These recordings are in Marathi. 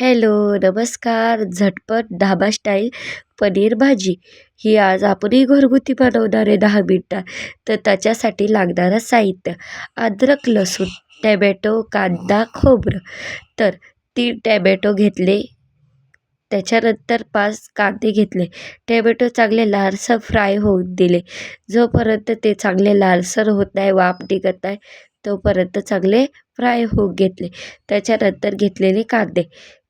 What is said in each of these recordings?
हॅलो, नमस्कार. झटपट ढाबा स्टाईल पनीर भाजी ही आज आपणही घरगुती बनवणार आहे 10 मिनिटात. तर त्याच्यासाठी लागणारं साहित्य: अद्रक, लसूण, टॅमॅटो, कांदा, खोबरं. तर 3 टॅमॅटो घेतले, त्याच्यानंतर 5 कांदे घेतले. टॅमॅटो चांगले लालसर फ्राय होऊन दिले. जोपर्यंत ते चांगले लालसर होत नाही, वाफ निघत नाही, तोपर्यंत चांगले फ्राय होऊन घेतले. त्याच्यानंतर घेतलेले कांदे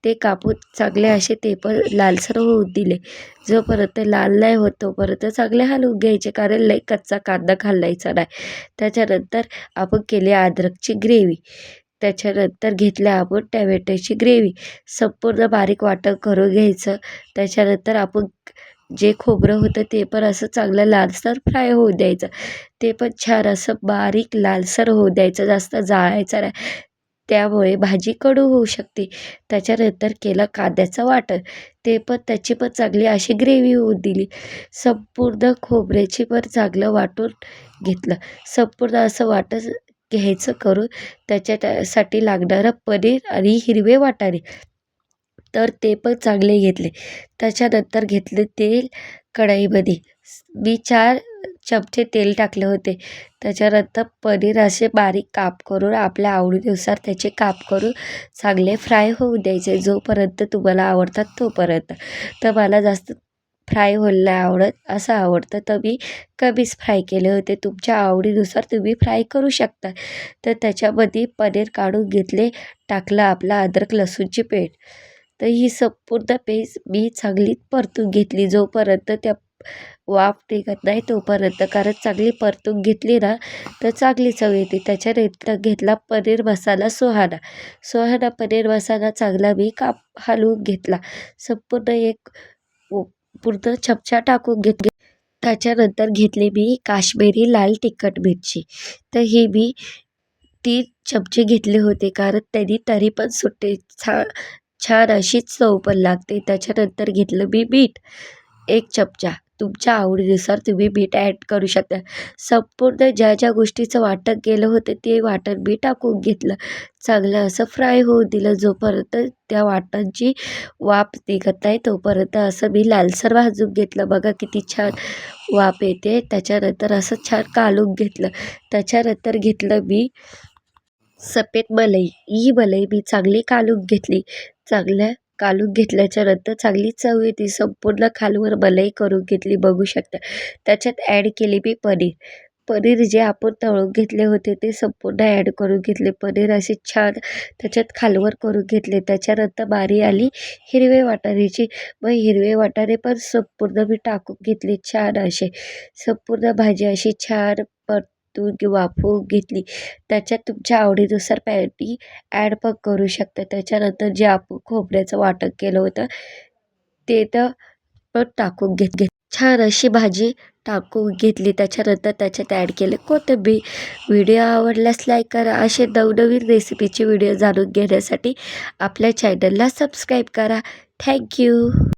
ते कापून चांगले असे ते पण लालसर होऊ दिले. जोपर्यंत लाल नाही होत तोपर्यंत चांगले हलवून घ्यायचे, कारण लई कच्चा कांदा घालायचा नाही. त्याच्यानंतर आपण केली अद्रकची ग्रेव्ही. त्याच्यानंतर घेतल्या आपण टॅमॅटोची ग्रेव्ही. संपूर्ण बारीक वाटण करून घ्यायचं. त्याच्यानंतर आपण जे खोबरं होतं ते पण असं चांगलं लालसर फ्राय होऊ द्यायचं. ते पण छान असं बारीक लालसर होऊ द्यायचं, जास्त जाळायचं नाही, त्यामुळे भाजी कडू होऊ शकते. त्याच्यानंतर केलं कांद्याचं वाटण. ते पण त्याची पण चांगली अशी ग्रेव्ही होऊन दिली. संपूर्ण खोबऱ्याची पण चांगलं वाटून घेतलं. संपूर्ण असं वाटण घ्यायचं करून त्याच्यासाठी लागणारं पनीर आणि हिरवे वाटाणे तर ते पण चांगले घेतले. त्याच्यानंतर घेतले तेल कढईमध्ये. मी 4 चमचे तेल टाकले होते. त्याच्यानंतर पनीर असे बारीक काप करून आपल्या आवडीनुसार त्याचे काप करून चांगले फ्राय होऊ द्यायचे, जोपर्यंत तुम्हाला आवडतात तोपर्यंत. तर मला जास्त फ्राय व्हायला नाही आवडत, असं आवडतं तर मी कमीच फ्राय केले होते. तुमच्या आवडीनुसार तुम्ही फ्राय करू शकता. तर त्याच्यामध्ये पनीर काढून घेतले, टाकलं आपला अद्रक लसूणची पेस्ट. तर ही संपूर्ण पेस्ट मी चांगली परतून घेतली, जोपर्यंत त्या वाफ निघत नाही तोपर्यंत, कारण चांगली परतून घेतली ना तर चांगली चव येते. त्याच्यानंतर घेतला पनीर मसाला सुहाना पनीर मसाला चांगला मी हलवून घेतला. संपूर्ण एक पूर्ण चमचा टाकून घेतली. त्याच्यानंतर घेतली मी काश्मीरी लाल तिखट मिरची. तर ही मी 3 चमचे घेतले होते, कारण त्यांनी तरी पण सुट्टे छान अशी चव पण लागते. त्याच्यानंतर घेतलं मी मीठ 1 चमचा. तुमच्या आवडीनुसार तुम्ही मीठ ॲड करू शकता. संपूर्ण ज्या ज्या गोष्टीचं वाटण केलं होतं ते वाटण मी टाकून घेतलं. चांगलं असं फ्राय होऊ दिलं, जोपर्यंत त्या वाटणाची वाफ निघत नाही तोपर्यंत असं मी लालसर भाजून घेतलं. बघा किती छान वाफ येते. त्याच्यानंतर असं छान कालवून घेतलं. त्याच्यानंतर घेतलं मी सफेद मलाई. ही मलाई मी चांगली कालवून घेतली. चांगल्या कालवून घेतल्याच्या नंतर चांगली चव येते. संपूर्ण खालवर मलाई करून घेतली, बघू शकता. त्याच्यात ॲड केली मी पनीर जे आपण तळून घेतले होते ते संपूर्ण ॲड करून घेतले. पनीर असे छान त्याच्यात खालवर करून घेतले. त्याच्यानंतर बारी आली हिरवे वाटाण्याची. मग हिरवे वाटाणे पण संपूर्ण मी टाकून घेतले छान असे. संपूर्ण भाजी अशी छान परतून वाफवून घेतली. त्याच्यात तुमच्या आवडीनुसार पॅटी ॲड पण करू शकता. त्याच्यानंतर जे आपण खोबऱ्याचं वाटण केलं होतं ते तर पण टाकून छान अशी भाजी टाकून घेतली. त्याच्यानंतर त्याच्यात ॲड केले कोथिंबीर. व्हिडिओ आवडल्यास लाईक करा. असे नवनवीन रेसिपीचे व्हिडिओ जाणून घेण्यासाठी आपल्या चॅनलला सबस्क्राईब करा. थँक्यू.